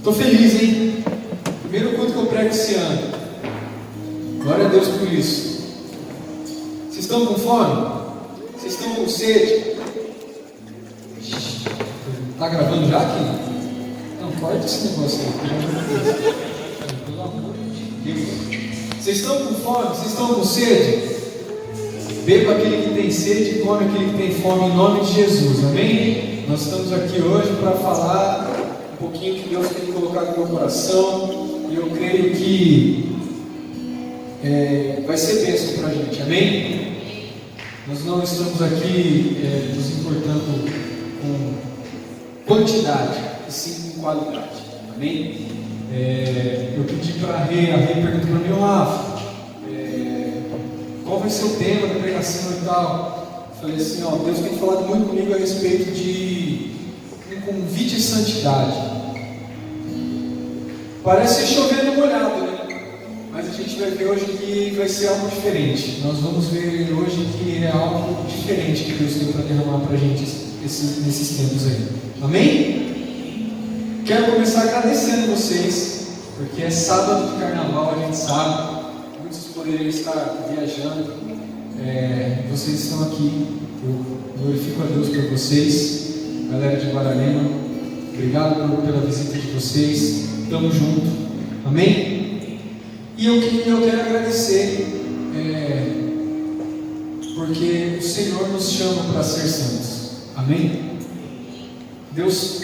Estou feliz, hein? Primeiro culto que eu prego esse ano. Glória a Deus por isso. Vocês estão com fome? Vocês estão com sede? Está gravando já aqui? Não, corta esse negócio aí. Pelo amor de Deus. Vocês estão com fome? Vocês estão com sede? Beba aquele que tem sede e come aquele que tem fome, em nome de Jesus, amém? Nós estamos aqui hoje para falar um pouquinho que Deus tem colocado no meu coração, e eu creio que vai ser bênção para a gente, amém? Nós não estamos aqui nos importando com quantidade, e sim com qualidade, amém? Eu pedi para a Rê perguntou para mim, qual vai ser o tema da pregação e tal. Eu falei assim, Deus tem falado muito comigo a respeito de um convite à santidade. Parece chover no molhado, né? Mas a gente vai ver hoje que vai ser algo diferente. Nós vamos ver hoje que é algo diferente que Deus tem para derramar para a gente nesses tempos aí. Amém? Quero começar agradecendo vocês, porque é sábado de carnaval, a gente sabe. Muitos poderiam estar viajando, vocês estão aqui. Eu glorifico a Deus por vocês, galera de Guararema. Obrigado pela visita de vocês. Tamo junto, amém? E eu quero agradecer, porque o Senhor nos chama para ser santos, amém? Deus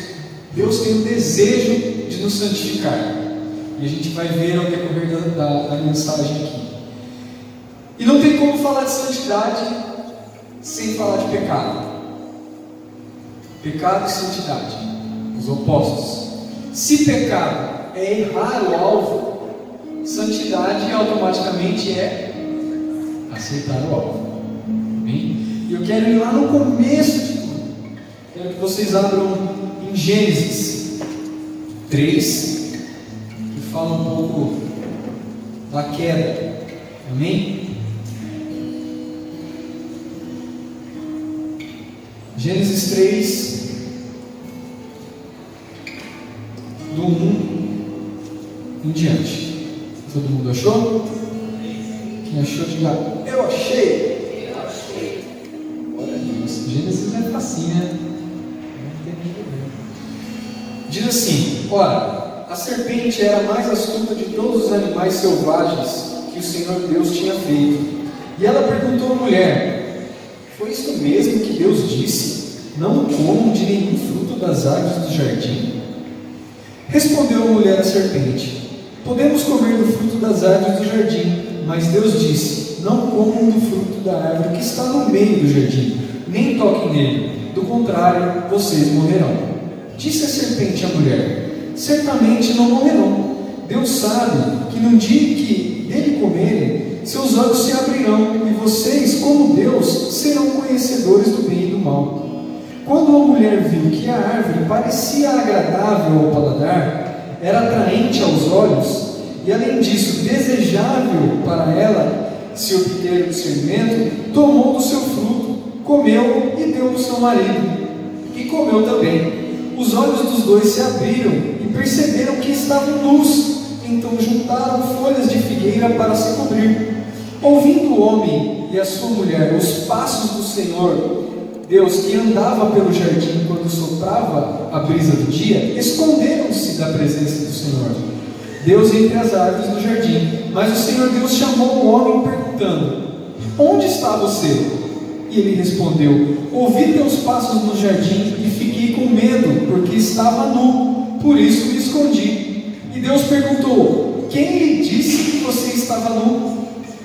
tem o desejo de nos santificar. E a gente vai ver ao decorrer da mensagem aqui. E não tem como falar de santidade sem falar de pecado. Pecado e santidade, os opostos. Se pecado é errar o alvo, santidade automaticamente é acertar o alvo. Amém? E eu quero ir lá no começo de tudo. Quero que vocês abram em Gênesis 3. Fala um pouco da queda, amém? Gênesis 3, do 1 em diante. Todo mundo achou? Quem achou, diga, eu achei. Olha isso, Gênesis é facinho, né? Diz assim, ora, a serpente era a mais astuta de todos os animais selvagens que o Senhor Deus tinha feito. E ela perguntou à mulher, foi isto mesmo que Deus disse? Não comam de nenhum fruto das árvores do jardim? Respondeu a mulher à serpente, podemos comer do fruto das árvores do jardim, mas Deus disse, não comam do fruto da árvore que está no meio do jardim, nem toquem nele, do contrário, vocês morrerão. Disse a serpente à mulher, certamente não morrerão. Deus sabe que no dia que dele comerem, seus olhos se abrirão, e vocês, como Deus, serão conhecedores do bem e do mal. Quando a mulher viu que a árvore parecia agradável ao paladar, era atraente aos olhos, e além disso, desejável para ela se obter o discernimento, tomou do seu fruto, comeu e deu ao seu marido, e comeu também. Os olhos dos dois se abriram e perceberam que estavam nus, então juntaram folhas de figueira para se cobrir. Ouvindo o homem e a sua mulher os passos do Senhor Deus que andava pelo jardim quando soprava a brisa do dia, esconderam-se da presença do Senhor Deus entre as árvores do jardim. Mas o Senhor Deus chamou o homem perguntando, onde está você? E ele respondeu, ouvi teus passos no jardim e fiquei com medo, porque estava nu, por isso me escondi. E Deus perguntou, quem lhe disse que você estava nu?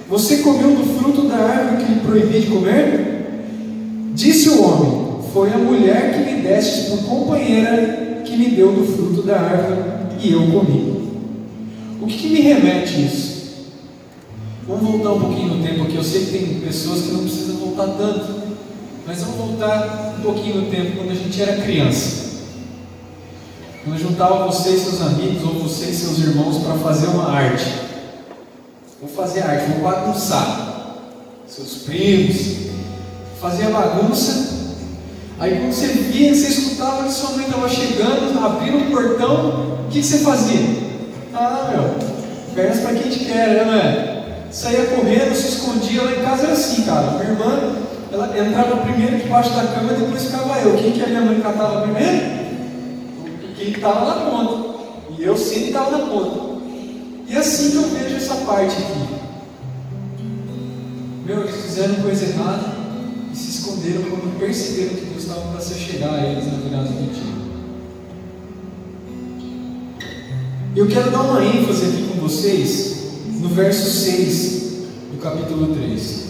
Você comeu do fruto da árvore que lhe proibi de comer? Disse o homem, foi a mulher que me destes por companheira que me deu do fruto da árvore e eu comi. O que me remete isso? Vamos voltar um pouquinho no tempo aqui. Eu sei que tem pessoas que não precisam voltar tanto, mas vamos voltar um pouquinho no tempo, quando a gente era criança. Quando juntava você e seus amigos, ou você e seus irmãos, para fazer uma arte. Vou fazer arte, vou bagunçar. Seus primos, fazia bagunça. Aí quando você via, você escutava que sua mãe estava chegando, abrindo o portão, O que você fazia? Pernas para quem te quer, né, não é? Saía correndo, se escondia. Lá em casa era assim, cara. Minha irmã, ela entrava primeiro debaixo da cama e depois ficava eu. Quem que a minha mãe catava primeiro? Quem estava na ponta. E eu sempre estava na ponta. E é assim que eu vejo essa parte aqui. Eles fizeram coisa errada e se esconderam quando perceberam que Deus estava para se chegar a eles na virada do dia. Eu quero dar uma ênfase aqui com vocês no verso 6 do capítulo 3.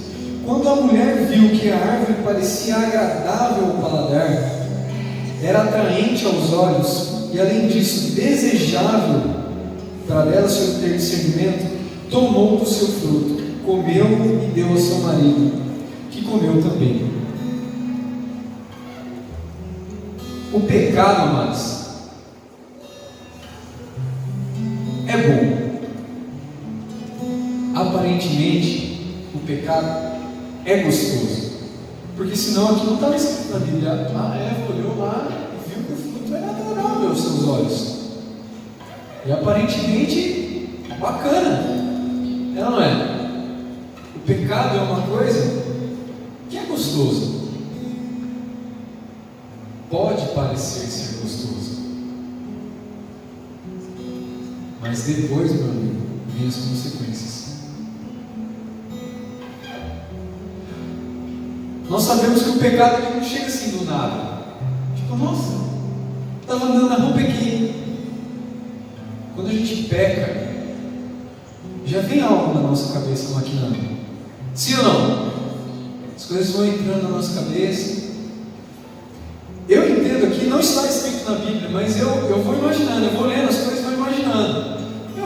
Quando a mulher viu que a árvore parecia agradável ao paladar, era atraente aos olhos e, além disso, desejável para ela se obter discernimento, tomou do seu fruto, comeu e deu ao seu marido, que comeu também. O pecado, amados, é bom. Aparentemente, o pecado é gostoso, porque senão aqui não estava escrito na Bíblia. A Eva olhou lá e viu que o fruto era agradável aos seus olhos, e aparentemente bacana, é ou não é? O pecado é uma coisa que é gostoso, pode parecer ser gostoso, mas depois, meu amigo, vem as consequências. Nós sabemos que o pecado ele não chega assim do nada. Tipo, nossa, estava andando na rua, pequeno. Quando a gente peca, já vem algo na nossa cabeça maquinando. Sim ou não? As coisas vão entrando na nossa cabeça. Eu entendo aqui, não está escrito na Bíblia, mas eu vou imaginando, eu vou lendo as coisas e vou imaginando.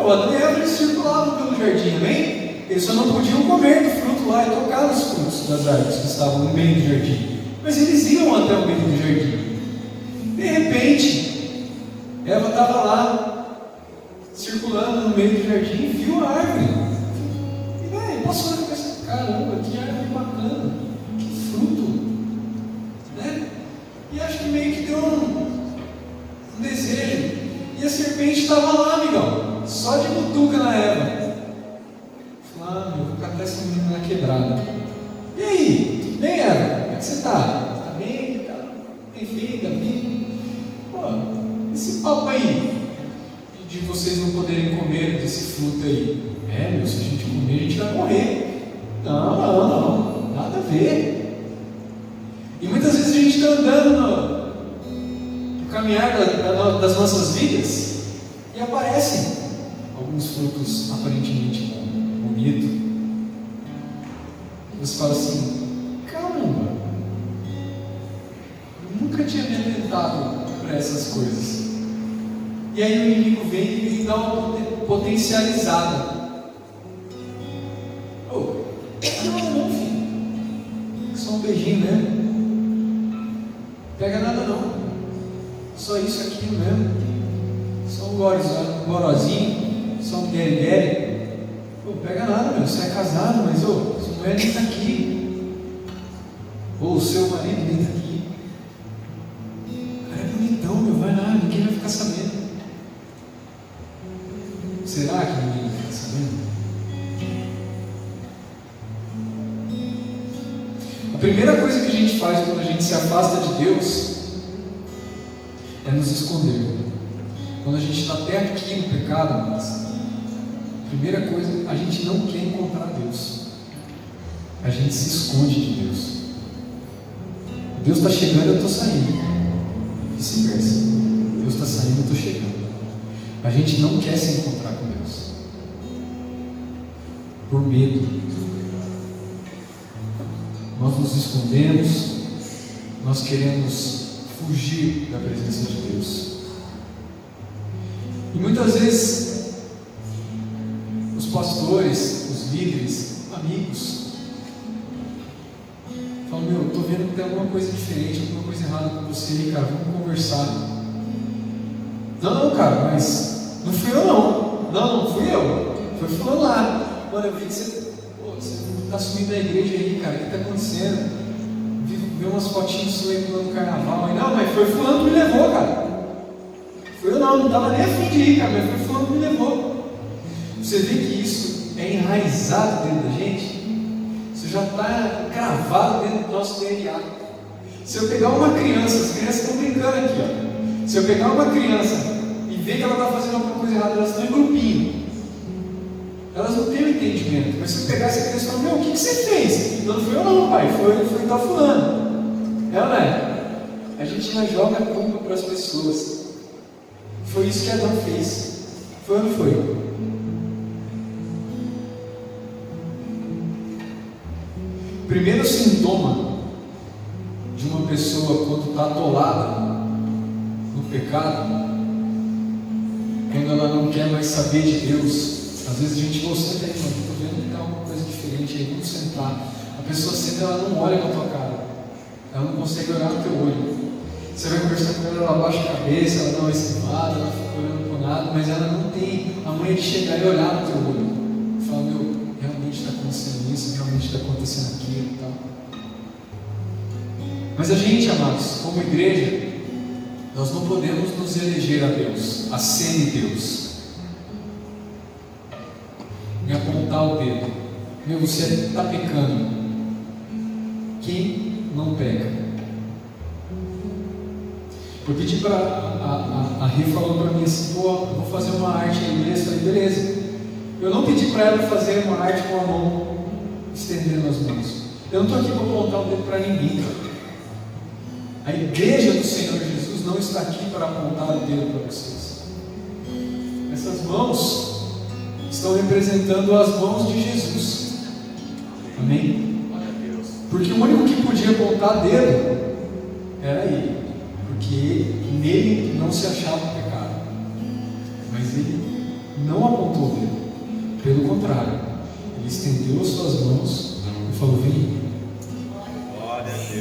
Adão e Eva eles circulavam pelo jardim, amém? Eles só não podiam comer do fruto lá e tocar nos frutos das árvores que estavam no meio do jardim. Mas eles iam até o meio do jardim. De repente, Eva estava lá, circulando no meio do jardim, e viu a árvore. E passou na cabeça, caramba, que árvore bacana, que fruto, né? E acho que meio que deu um desejo. E a serpente estava lá, amigão, só de butuca na Eva. Vou catar essa menina na quebrada. E aí, tudo bem, Eva? Como é que você está? Está bem? Tem filho, está bem? Pô, esse papo aí de vocês não poderem comer desse fruto aí. Se a gente comer, a gente vai morrer. Não, nada a ver. E muitas vezes a gente está andando no caminhar das nossas vidas e aparecem alguns frutos aparentemente bonitos. Você fala assim, caramba, eu nunca tinha me atentado para essas coisas. E aí o inimigo vem e dá uma potencializada. Não, filho. Só um beijinho, né? Pega nada não. Só isso aqui mesmo. Só um gorozinho. Só um guerre-guerre. Pega nada, meu. Você é casado, mas sua mulher nem está aqui. Ou o seu marido nem está aqui. O cara é bonitão, meu. Vai lá, ninguém vai ficar sabendo. Será que ninguém vai ficar sabendo? A primeira coisa que a gente faz quando a gente se afasta de Deus é nos esconder. Quando a gente está até aqui no pecado, a primeira coisa, a gente não quer encontrar Deus. A gente se esconde de Deus. Deus está chegando, eu estou saindo. Vice-versa. Deus está saindo, eu estou chegando. A gente não quer se encontrar com Deus. Por medo. Nós nos escondemos. Nós queremos fugir da presença de Deus. E muitas vezes os pastores, os líderes, amigos falam, eu estou vendo que tem alguma coisa diferente, alguma coisa errada com você, cara, vamos conversar. Não, cara, mas não fui eu não. Não fui eu. Foi fulano lá. Mano, eu vi que você está sumindo da igreja aí, cara, o que está acontecendo? Vi umas fotinhas suas aí no carnaval. Aí, não, mas foi fulano que me levou, cara. Foi eu não estava nem a fim de ir, cara, mas foi fulano que me levou. Você vê que isso é enraizado dentro da gente? Isso já está cravado dentro do nosso DNA. Se eu pegar uma criança, as crianças estão brincando aqui, ó. Se eu pegar uma criança e ver que ela está fazendo alguma coisa errada, elas estão em grupinho. Elas não têm o entendimento. Mas se eu pegar essa criança e falar, meu, o que você fez? Não fui eu não, pai, foi tal fulano. É ou não é? A gente já joga a culpa para as pessoas. Foi isso que Adão fez. Foi ou não foi? O primeiro sintoma de uma pessoa quando está atolada no pecado, quando ela não quer mais saber de Deus. Às vezes a gente gosta de estou vendo que está uma coisa diferente aí, vamos sentar. A pessoa senta, ela não olha na tua cara, ela não consegue olhar no teu olho. Você vai conversar com ela, ela abaixa a cabeça, ela dá uma esquivada, ela fica olhando para o nada, mas ela não tem a manha de chegar e olhar no teu olho. Fala, meu, realmente está acontecendo isso, realmente está acontecendo aquilo e tal. Mas a gente, amados, como igreja, nós não podemos nos eleger a Deus, a ser Deus, e apontar o dedo. Meu, você está pecando. Quem não peca? Eu pedi para a Rê falou para mim assim, pô, eu vou fazer uma arte na igreja. Eu falei, beleza. Eu não pedi para ela fazer uma arte com a mão estendendo as mãos. Eu não estou aqui para apontar o dedo para ninguém. A igreja do Senhor Jesus não está aqui para apontar o dedo para vocês. Essas mãos estão representando as mãos de Jesus. Amém? Porque o único que podia apontar dedo era Ele. Porque nele não se achava pecado. Mas Ele não apontou o dedo. Pelo contrário, Ele estendeu as suas mãos e falou, vem.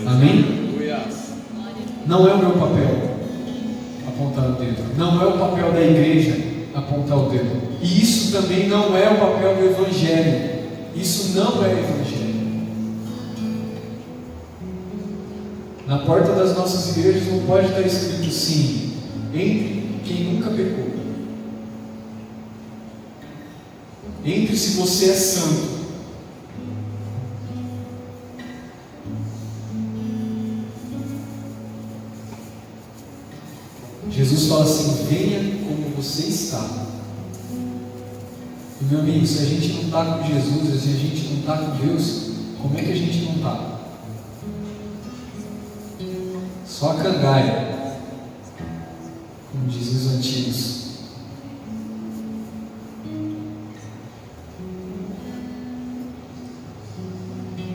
Amém? Não é o meu papel apontar o dedo. Não é o papel da igreja apontar o dedo. E isso também não é o papel do Evangelho. Isso não é Evangelho. Na porta das nossas igrejas não pode estar escrito sim, entre quem nunca pecou. Entre se você é santo. Jesus fala assim, venha como você está. E meu amigo, se a gente não está com Jesus, se a gente não está com Deus, como é que a gente não está? Só a cangaia, como dizem os antigos.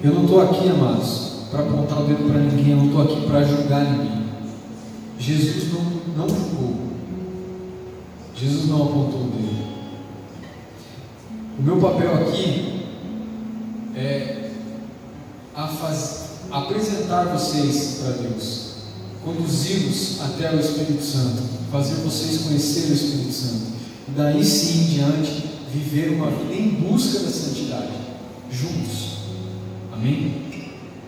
Eu não estou aqui, amados, para apontar o dedo para ninguém, eu não estou aqui para julgar ninguém. Jesus não julgou. Jesus não apontou o dedo. O meu papel aqui é apresentar vocês para Deus, conduzi-los até o Espírito Santo, fazer vocês conhecer o Espírito Santo, e daí sim em diante viver uma vida em busca da santidade, juntos. Amém?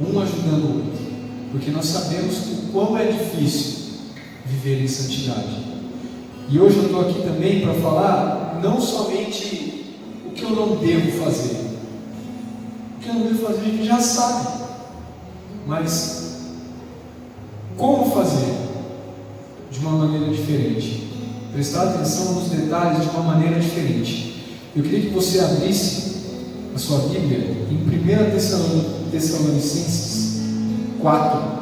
Um ajudando o outro, porque nós sabemos o quão é difícil viver em santidade. E hoje eu estou aqui também para falar não somente o que eu não devo fazer. O que eu não devo fazer a gente já sabe, mas como fazer de uma maneira diferente. Prestar atenção nos detalhes de uma maneira diferente. Eu queria que você abrisse a sua Bíblia em 1 Tessalonicenses 4.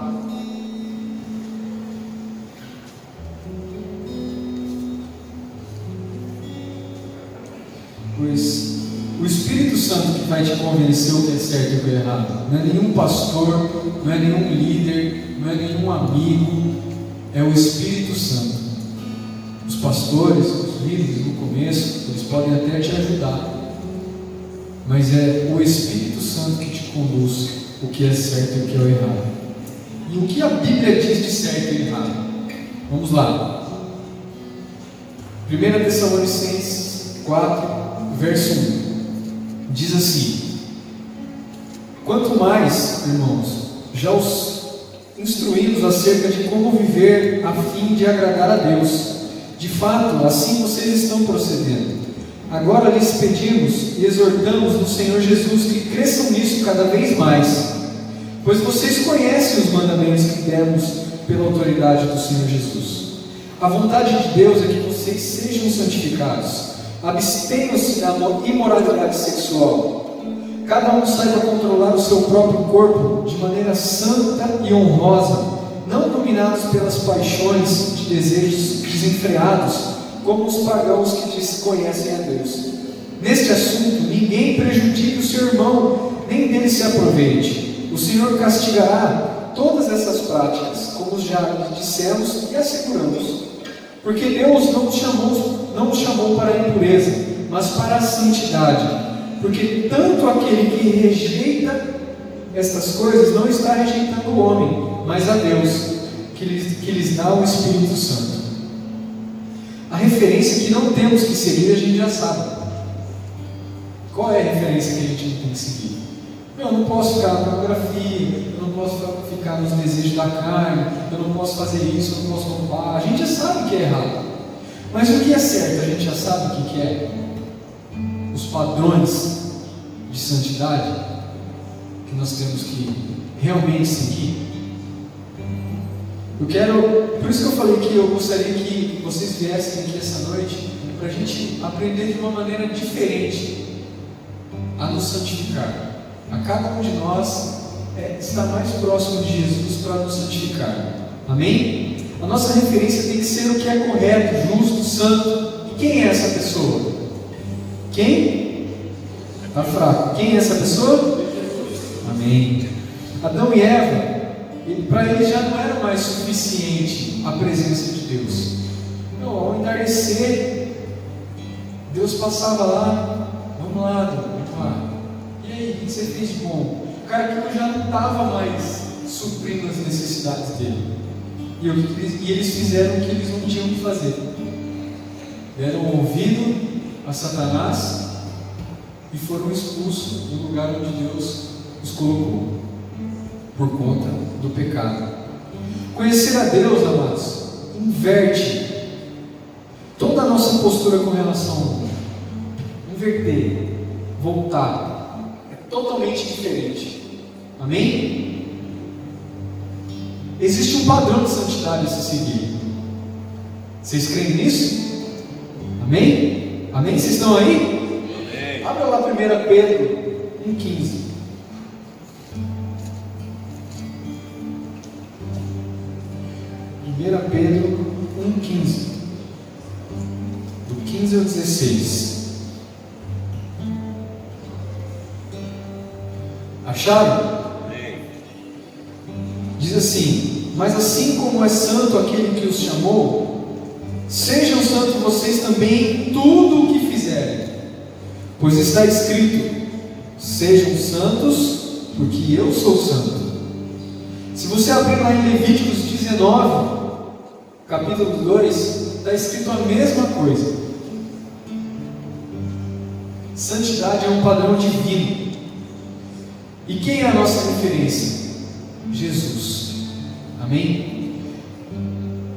Pois o Espírito Santo que vai te convencer o que é certo e o que é errado. Não é nenhum pastor, não é nenhum líder, não é nenhum amigo, é o Espírito Santo. Os pastores, os líderes no começo, eles podem até te ajudar, mas é o Espírito Santo que te conduz o que é certo e o que é errado. E o que a Bíblia diz de certo e errado? Vamos lá. 1 Tessalonicenses 4, verso 1 diz assim: quanto mais, irmãos, já os instruímos acerca de como viver a fim de agradar a Deus, De fato, assim vocês estão procedendo. Agora lhes pedimos e exortamos no Senhor Jesus que cresçam nisso cada vez mais, pois vocês conhecem os mandamentos que demos pela autoridade do Senhor Jesus. A vontade de Deus é que vocês sejam santificados, abstenham-se da imoralidade sexual. Cada um saiba controlar o seu próprio corpo de maneira santa e honrosa, não dominados pelas paixões de desejos desenfreados, como os pagãos que desconhecem a Deus. Neste assunto, ninguém prejudique o seu irmão, nem dele se aproveite. O Senhor castigará todas essas práticas, como já lhe dissemos e asseguramos. Porque Deus não nos chamou para a impureza, mas para a santidade. Porque tanto aquele que rejeita estas coisas não está rejeitando o homem, mas a Deus, que lhes dá o Espírito Santo. A referência que não temos que seguir, a gente já sabe. Qual é a referência que a gente não tem que seguir? Eu não posso ficar na pornografia, eu não posso ficar nos desejos da carne, eu não posso fazer isso, eu não posso roubar. A gente já sabe que é errado. Mas o que é certo, a gente já sabe o que é. Os padrões de santidade que nós temos que realmente seguir. Por isso que eu falei que eu gostaria que vocês viessem aqui essa noite para a gente aprender de uma maneira diferente a nos santificar. A cada um de nós está mais próximo de Jesus para nos santificar. Amém? A nossa referência tem que ser o que é correto, justo, santo. E quem é essa pessoa? Quem? Está fraco. Quem é essa pessoa? Amém. Adão e Eva, para eles já não era mais suficiente a presença de Deus. Não, ao entardecer, Deus passava lá, vamos lá, vamos lá. E aí, o que você fez de bom? O cara que já não estava mais suprindo as necessidades dele. E eles fizeram o que eles não tinham que fazer. Deram ouvido a Satanás e foram expulsos do lugar onde Deus os colocou, por conta do pecado. Conhecer a Deus, amados, inverte toda a nossa postura com relação ao mundo. Inverter, voltar, é totalmente diferente. Amém? Existe um padrão de santidade a se seguir. Vocês creem nisso? Amém? Amém? Vocês estão aí? Amém. Abra lá 1 Pedro 1,15. 1 Pedro 1,15, do 15 ao 16. Acharam? Diz assim: mas assim como é santo aquele que os chamou, sejam santos vocês também em tudo o que fizerem, pois está escrito: sejam santos, porque eu sou santo. Se você abrir lá em Levíticos 19, capítulo 2, está escrito a mesma coisa. Santidade é um padrão divino. E quem é a nossa referência? Jesus. Amém?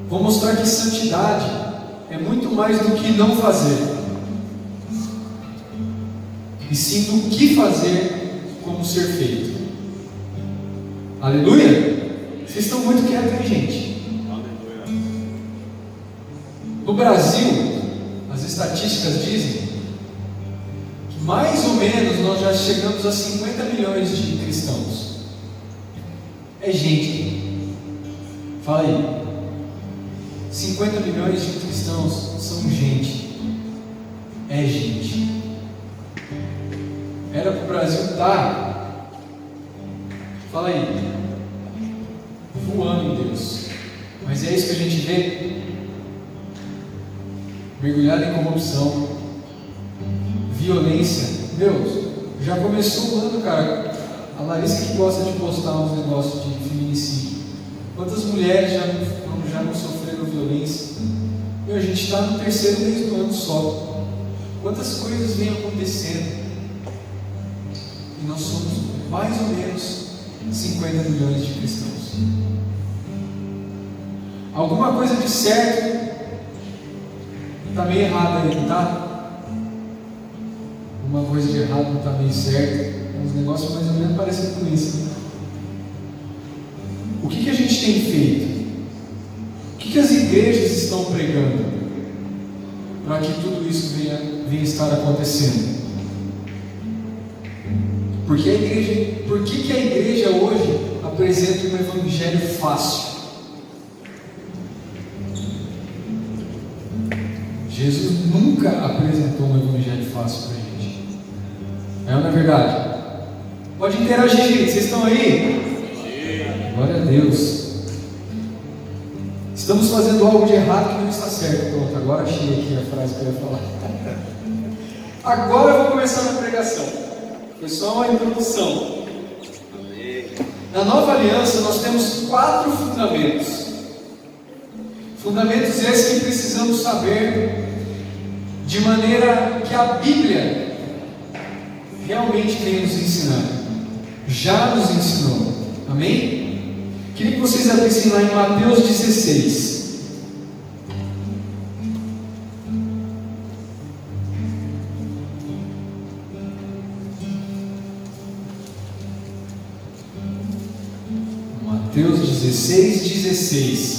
Vou mostrar que santidade é muito mais do que não fazer, e sim do que fazer, como ser feito. Aleluia? Vocês estão muito quietos, hein, gente? No Brasil, as estatísticas dizem que mais ou menos nós já chegamos a 50 milhões de cristãos. É gente. Fala aí. 50 milhões de cristãos são gente. É gente. Era para o Brasil estar, fala aí, voando em Deus. Mas é isso que a gente vê. Mergulhado em corrupção, violência. Deus, já começou o ano, cara. A Larissa que gosta de postar uns negócios de feminicídio. Quantas mulheres já não sofreram violência? A gente está no 3º mês do ano só. Quantas coisas vêm acontecendo? E nós somos mais ou menos 50 milhões de cristãos. Alguma coisa de certo está meio errado aí, não está? Uma coisa de errado não está meio certo. Uns negócios mais ou menos parecem com isso, né? O que a gente tem feito? O que as igrejas estão pregando para que tudo isso venha estar acontecendo? Por que a igreja hoje apresenta um evangelho fácil? Jesus nunca apresentou um evangelho fácil para a gente. É ou não é verdade? Pode interagir, gente. Vocês estão aí? Glória a Deus. Estamos fazendo algo de errado que não está certo. Pronto, agora achei aqui a frase que eu ia falar. Agora eu vou começar na pregação. Foi só uma introdução. Na nova aliança nós temos 4 fundamentos. Fundamentos esses que precisamos saber de maneira que a Bíblia realmente vem nos ensinar. Já nos ensinou. Amém? Queria que vocês abrissem lá em Mateus 16. Mateus 16.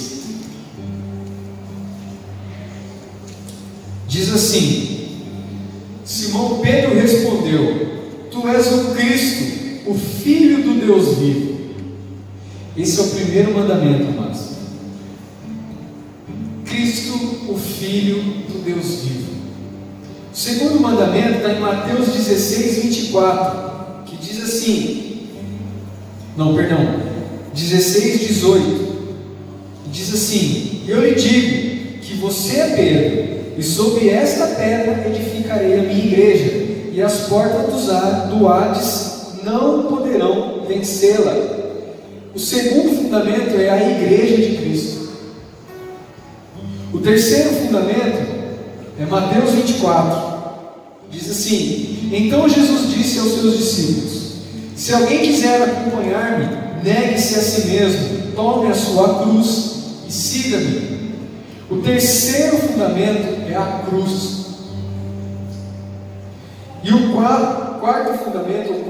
Diz assim: Simão Pedro respondeu: Tu és o Cristo, o Filho do Deus vivo. Esse é o primeiro mandamento, amados. Cristo, o Filho do Deus vivo. O segundo mandamento está em Mateus 16, 24, que diz assim: 16, 18. Diz assim: Eu lhe digo que você é Pedro, e sobre esta pedra edificarei a minha igreja, e as portas do Hades não poderão vencê-la. O segundo fundamento é a igreja de Cristo. O terceiro fundamento é Mateus 24. Diz assim: Então Jesus disse aos seus discípulos: Se alguém quiser acompanhar-me, negue-se a si mesmo, tome a sua cruz e siga-me. O terceiro fundamento é a cruz. E o quarto fundamento, o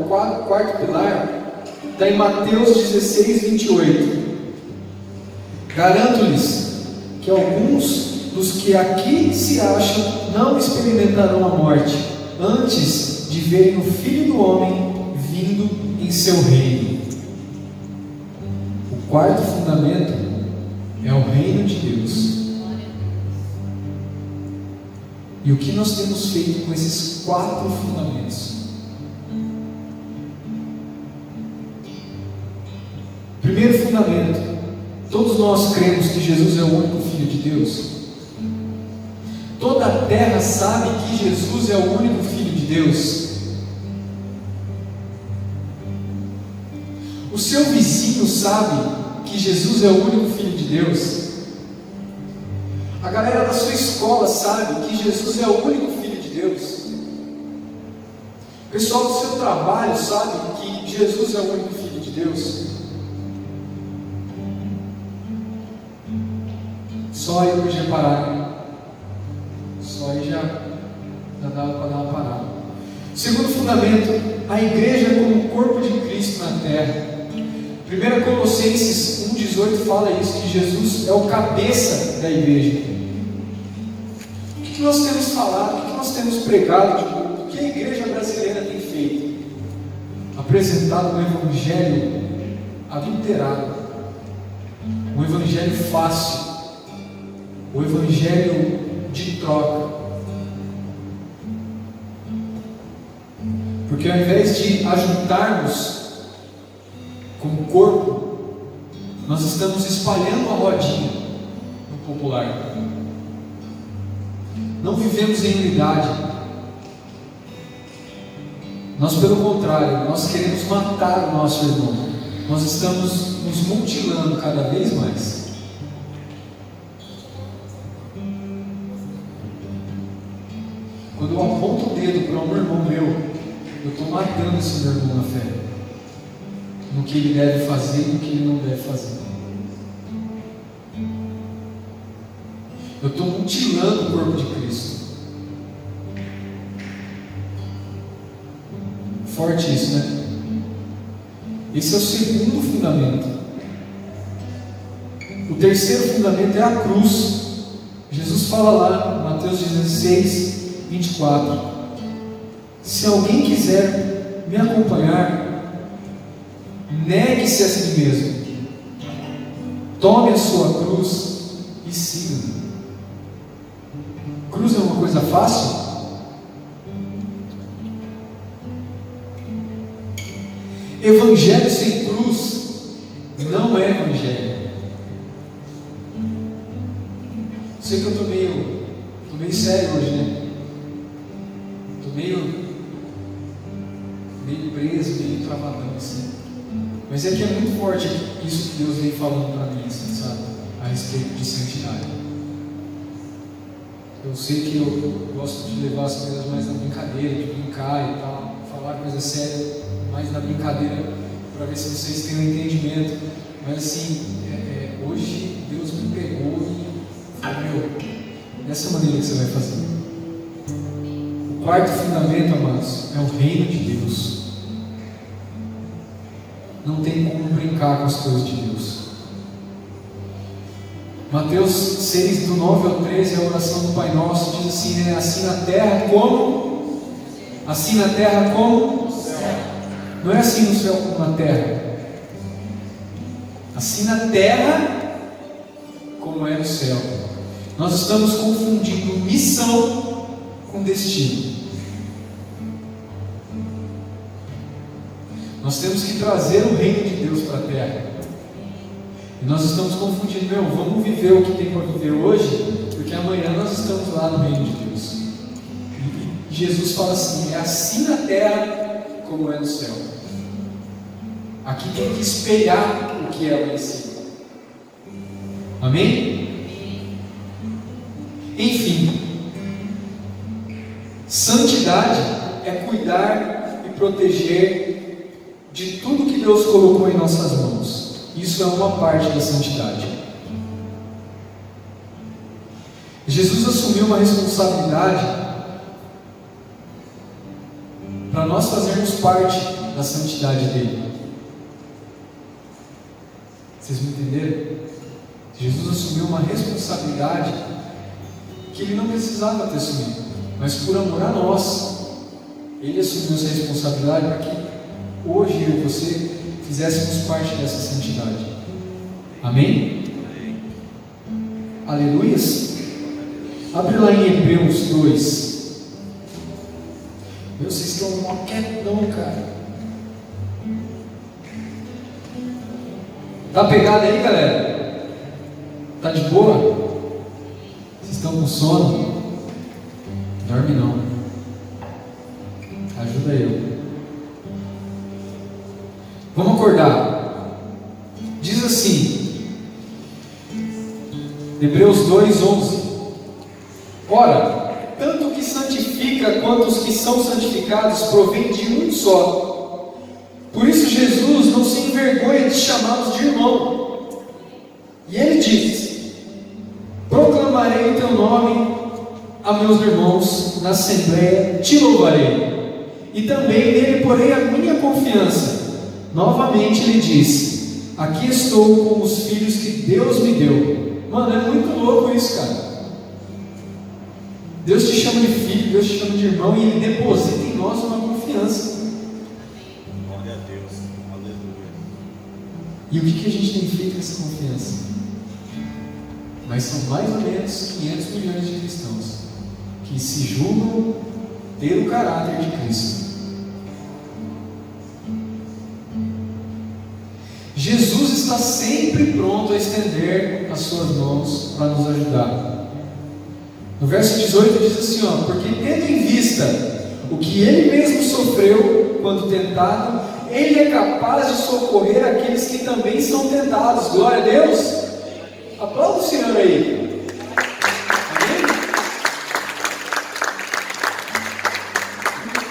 quarto pilar, está em Mateus 16, 28. Garanto-lhes que alguns dos que aqui se acham não experimentarão a morte, antes de verem o Filho do Homem vindo em seu reino. O quarto fundamento é o reino de Deus. E o que nós temos feito com esses 4 fundamentos? Primeiro fundamento: todos nós cremos que Jesus é o único Filho de Deus. Toda a terra sabe que Jesus é o único Filho de Deus. O seu vizinho sabe que Jesus é o único Filho de Deus. A galera da sua escola sabe que Jesus é o único Filho de Deus. O pessoal do seu trabalho sabe que Jesus é o único Filho de Deus. Só aí eu podia parar. Só aí já dava para dar uma parada. Segundo fundamento: a igreja como corpo de Cristo na terra. 1 Colossenses 1,18 fala isso, que Jesus é o cabeça da igreja. O que nós temos falado, o que nós temos pregado, o que a igreja brasileira tem feito? Apresentado um evangelho adulterado, um evangelho fácil, o evangelho de troca. Porque ao invés de ajuntarmos como corpo, nós estamos espalhando a rodinha no popular. Não vivemos em unidade. Nós, pelo contrário, nós queremos matar o nosso irmão. Nós estamos nos mutilando cada vez mais. Quando eu aponto o dedo para um irmão meu, eu estou matando esse meu irmão na fé, no que ele deve fazer e no que ele não deve fazer. Eu estou mutilando o corpo de Cristo. Forte isso, né? Esse é o segundo fundamento. O terceiro fundamento é a cruz. Jesus fala lá, Mateus 16, 24: se alguém quiser me acompanhar, negue-se a si mesmo, tome a sua cruz e siga-me. Cruz é uma coisa fácil? Evangelho sem cruz não é evangelho. Sei que eu estou meio sério hoje, né? Estou meio preso, meio travadão assim. Mas é que é muito forte isso que Deus vem falando para mim, assim, sabe? A respeito de santidade. Eu sei que eu gosto de levar as coisas mais na brincadeira, de brincar e tal, falar coisa séria mais na brincadeira, para ver se vocês têm um entendimento. Mas assim, hoje Deus me pegou e falou: dessa maneira que você vai fazer. O quarto fundamento, amados, é o reino de Deus. Não tem como brincar com as coisas de Deus. Mateus 6, do 9 ao 13, a oração do Pai Nosso diz assim, né? Assim na terra como? Assim na terra como? Não é assim no céu como na terra. Assim na terra como é no céu. Nós estamos confundindo missão com destino. Nós temos que trazer o reino de Deus para a terra. E nós estamos confundindo, vamos viver o que tem para viver hoje, porque amanhã nós estamos lá no reino de Deus. E Jesus fala assim: é assim na terra como é no céu. Aqui tem que espelhar o que é lá em cima. Amém? Enfim, santidade é cuidar e proteger de tudo que Deus colocou em nossas mãos. Isso é uma parte da santidade. Jesus assumiu uma responsabilidade para nós fazermos parte da santidade dele. Vocês me entenderam? Jesus assumiu uma responsabilidade que ele não precisava ter assumido, mas por amor a nós, ele assumiu essa responsabilidade para que hoje eu e você fizéssemos parte dessa santidade. Amém? Aleluias? Abre lá em Hebreus 2. Vocês estão mó quietão, cara. Tá pegado aí, galera? Tá de boa? Vocês estão com sono? Dorme não. Ajuda eu. Vamos acordar. Diz assim, Hebreus 2:11: ora, tanto o que santifica quanto os que são santificados provém de um só. Por isso Jesus não se envergonha de chamá-los de irmão. E ele diz: proclamarei o teu nome a meus irmãos na assembleia, te louvarei, e também nele porei a minha confiança. Novamente ele diz: aqui estou com os filhos que Deus me deu. Mano, é muito louco isso, cara. Deus te chama de filho, Deus te chama de irmão, e ele deposita em nós uma confiança. Glória a Deus, aleluia. E o que a gente tem feito com essa confiança? Mas são mais ou menos 500 milhões de cristãos que se julgam ter o caráter de Cristo. Jesus está sempre pronto a estender as suas mãos para nos ajudar. No verso 18 diz assim, porque tendo em vista o que ele mesmo sofreu quando tentado, ele é capaz de socorrer aqueles que também são tentados. Glória a Deus. Aplauda o Senhor aí. Amém?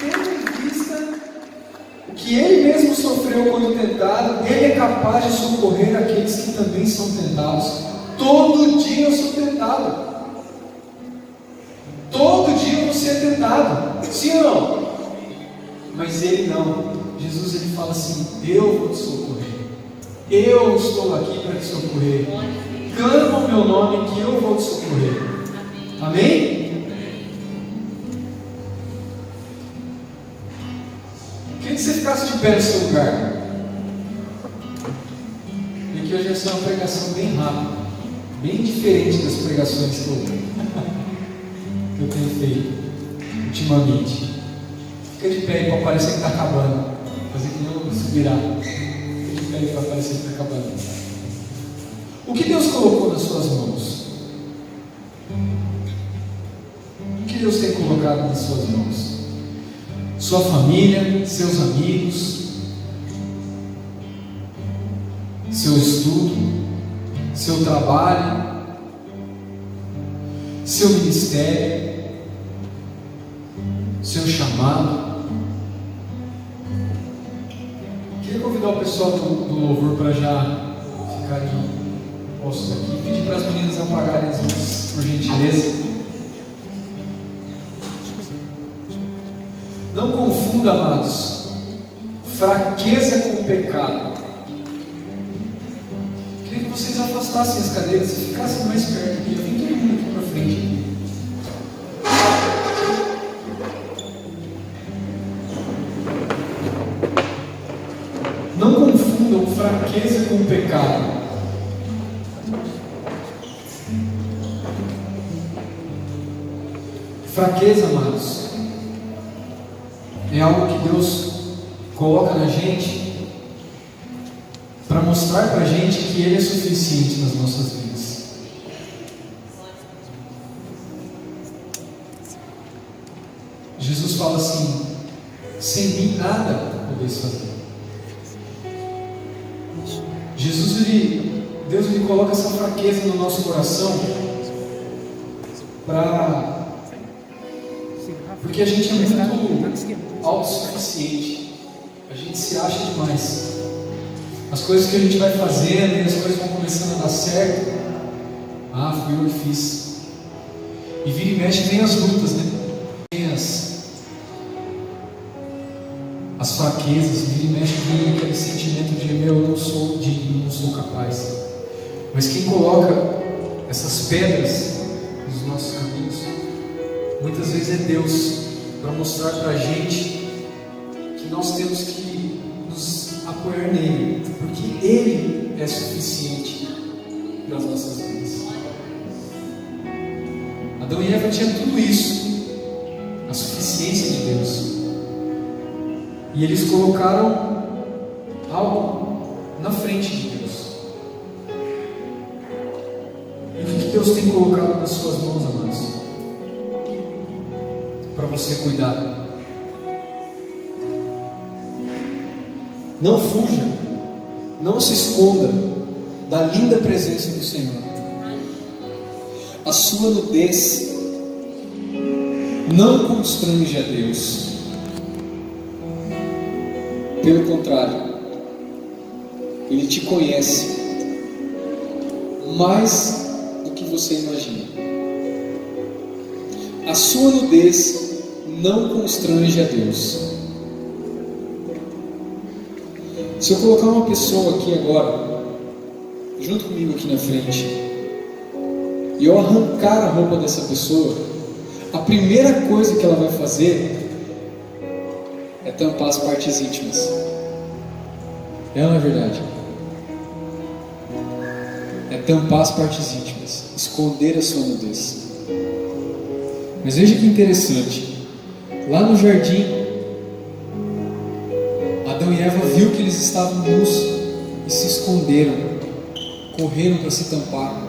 Tendo em vista o que ele mesmo sofreu quando tentado, ele é capaz de socorrer aqueles que também são tentados. Todo dia eu sou tentado. Todo dia eu vou ser tentado, sim ou não? Mas ele não. Jesus ele fala assim: eu vou te socorrer. Eu estou aqui para te socorrer. Clama o meu nome que eu vou te socorrer. Amém? Queria que você ficasse de pé no seu lugar. E aqui hoje vai ser uma pregação bem rápida, bem diferente das pregações que eu tenho feito ultimamente. Fica de pé aí para parecer que está acabando. Fazer que não se virar. Fica de pé aí para parecer que está acabando. O que Deus colocou nas suas mãos? O que Deus tem colocado nas suas mãos? Sua família, seus amigos, seu estudo, seu trabalho, seu ministério, seu chamado. Queria convidar o pessoal do louvor para já ficarem postos aqui. Pedir para as meninas apagarem as luzes, por gentileza. Não confunda, amados, fraqueza com pecado. Queria que vocês afastassem as cadeiras e ficassem mais perto aqui. Vem todo mundo aqui para frente. Não confundam fraqueza com pecado. Fraqueza, amados, é algo que Deus coloca na gente para mostrar para a gente que Ele é suficiente nas nossas vidas. Jesus fala assim: sem mim nada podeis fazer. Deus ele coloca essa fraqueza no nosso coração porque a gente é muito autossuficiente, a gente se acha demais. As coisas que a gente vai fazendo e as coisas vão começando a dar certo. Fui eu que fiz. E vira e mexe vem as lutas, né? Vem as fraquezas, vira e mexe vem aquele sentimento de eu não sou digno, não sou capaz. Mas quem coloca essas pedras nos nossos caminhos, muitas vezes é Deus, para mostrar para a gente que nós temos que nos apoiar nele, porque Ele é suficiente para as nossas vidas. Adão e Eva tinham tudo isso, a suficiência de Deus, e eles colocaram algo na frente de Deus. E o que Deus tem colocado nas suas mãos, amados, para você cuidar? Não fuja, não se esconda da linda presença do Senhor. A sua nudez não constrange a Deus. Pelo contrário, Ele te conhece mais do que você imagina. A sua nudez não constrange a Deus. Se eu colocar uma pessoa aqui agora, junto comigo aqui na frente, e eu arrancar a roupa dessa pessoa, a primeira coisa que ela vai fazer é tampar as partes íntimas. É ou não é verdade? É tampar as partes íntimas, esconder a sua nudez. Mas veja que interessante, lá no jardim, Adão e Eva viu que eles estavam nus e se esconderam, correram para se tampar.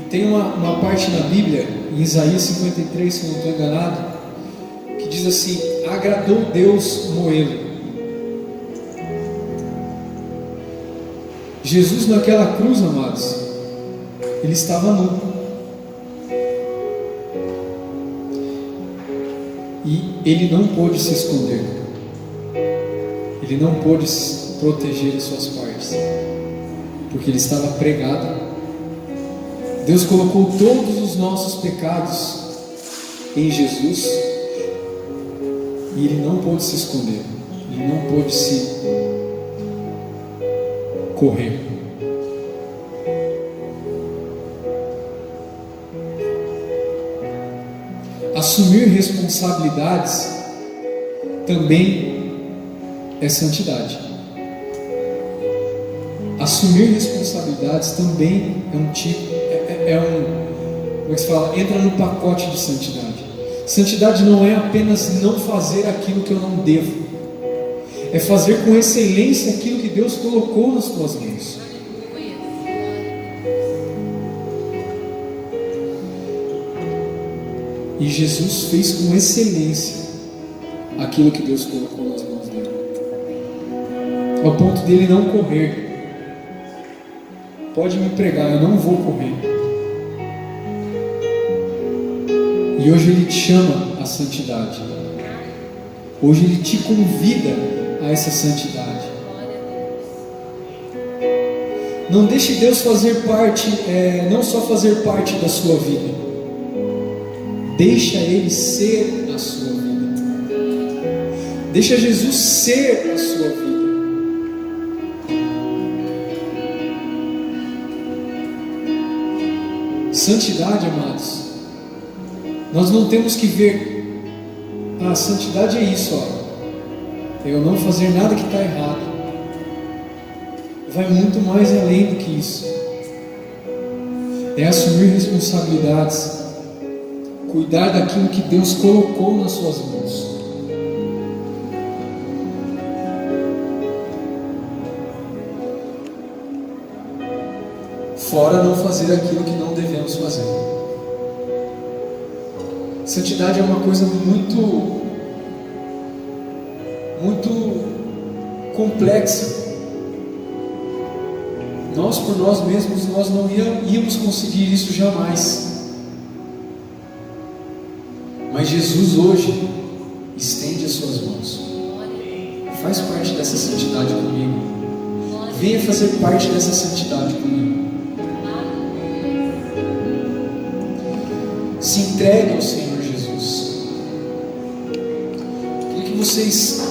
E tem uma parte na Bíblia, em Isaías 53, se eu não estou enganado, que diz assim: agradou Deus Moê-lo. Jesus naquela cruz, amados, Ele estava nu. E Ele não pôde se esconder. Ele não pôde proteger as suas partes, porque Ele estava pregado Deus colocou todos os nossos pecados em Jesus e Ele não pôde se esconder, Ele não pôde se correr. Assumir responsabilidades também é santidade. Assumir responsabilidades também é um tipo, como é que se fala? Entra no pacote de santidade. Santidade não é apenas não fazer aquilo que eu não devo, é fazer com excelência aquilo que Deus colocou nas tuas mãos. E Jesus fez com excelência aquilo que Deus colocou nas mãos dele, ao ponto dele não correr. Pode me pregar, eu não vou correr. E hoje Ele te chama à santidade. Hoje Ele te convida a essa santidade. Não deixe Deus fazer parte, não só fazer parte da sua vida. Deixa Ele ser a sua vida. Deixa Jesus ser a sua vida. Santidade, amados, nós não temos que ver, santidade é isso, eu não fazer nada que está errado. Vai muito mais além do que isso. É assumir responsabilidades, cuidar daquilo que Deus colocou nas suas mãos. Fora não fazer aquilo que não devemos fazer. Santidade é uma coisa muito complexa. Nós por nós mesmos, nós não íamos conseguir isso jamais. Mas Jesus hoje estende as suas mãos. Faz parte dessa santidade comigo. Venha fazer parte dessa santidade comigo. Se entregue ao Senhor Jesus. Queria que vocês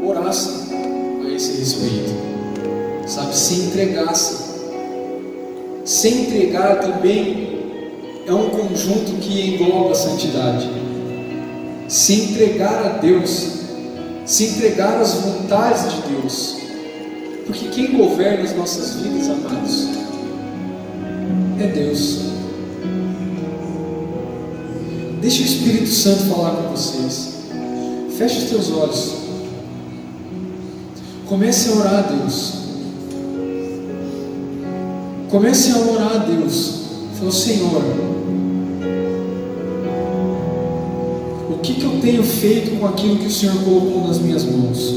orassem a esse respeito, sabe? Se entregassem. Se entregar também é um conjunto que engloba a santidade. Se entregar a Deus, se entregar às vontades de Deus, porque quem governa as nossas vidas, amados, é Deus. Deixe o Espírito Santo falar com vocês. Feche os teus olhos. Comece a orar a Deus. Comece a orar a Deus. Fala, Senhor, o que eu tenho feito com aquilo que o Senhor colocou nas minhas mãos?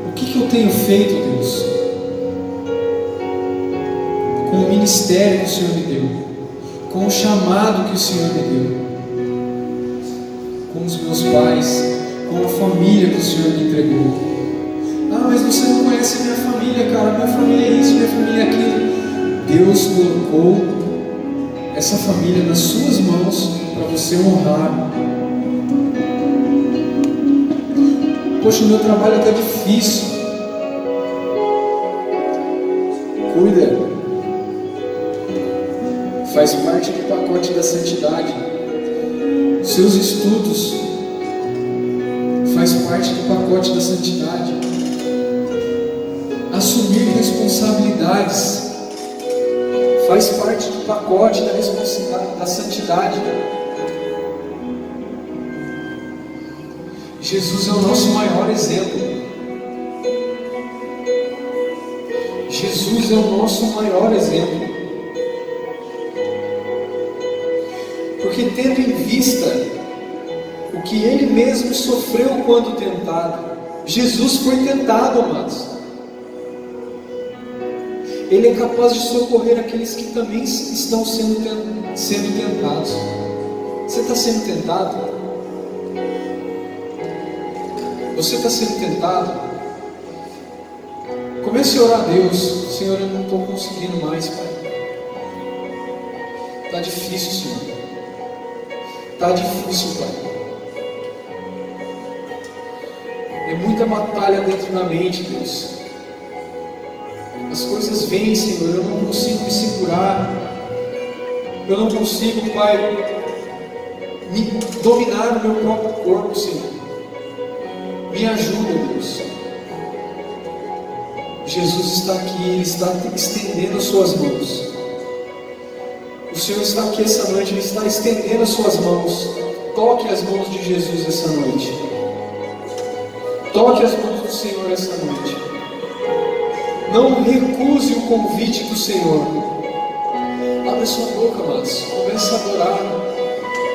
O que eu tenho feito, Deus, com o ministério que o Senhor me deu, com o chamado que o Senhor me deu, com os meus pais, com a família que o Senhor me entregou? Mas você não conhece a minha família, cara. Minha família é isso, minha família é aquilo. Deus colocou essa família nas suas mãos para você honrar. Poxa, o meu trabalho está difícil. Cuida. Faz parte do pacote da santidade. Seus estudos faz parte do pacote da santidade. Assumir responsabilidades faz parte do pacote da santidade. Jesus é o nosso maior exemplo. Jesus é o nosso maior exemplo. Porque tendo em vista o que Ele mesmo sofreu quando tentado, Jesus foi tentado, amados. Ele é capaz de socorrer aqueles que também estão sendo tentados. Você está sendo tentado? Você está sendo tentado? Comece a orar a Deus. Senhor, eu não estou conseguindo mais, Pai. Está difícil, Senhor. Está difícil, Pai. É muita batalha dentro da mente, Deus. As coisas vêm, Senhor, eu não consigo me segurar. Eu não consigo, Pai, me dominar no meu próprio corpo, Senhor. Me ajuda, Deus. Jesus está aqui, Ele está estendendo as suas mãos. O Senhor está aqui essa noite, Ele está estendendo as suas mãos. Toque as mãos de Jesus essa noite. Toque as mãos do Senhor essa noite. Não recuse o convite do Senhor. Abra sua boca, amados. Comece a adorar.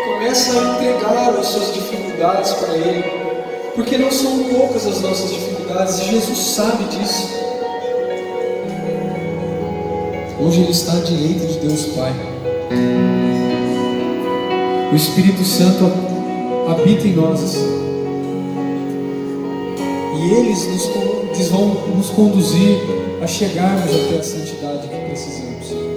Comece a entregar as suas dificuldades para Ele. Porque não são poucas as nossas dificuldades. E Jesus sabe disso. Hoje Ele está à direita de Deus Pai. O Espírito Santo habita em nós. E eles vão nos conduzir a chegarmos até a santidade que precisamos.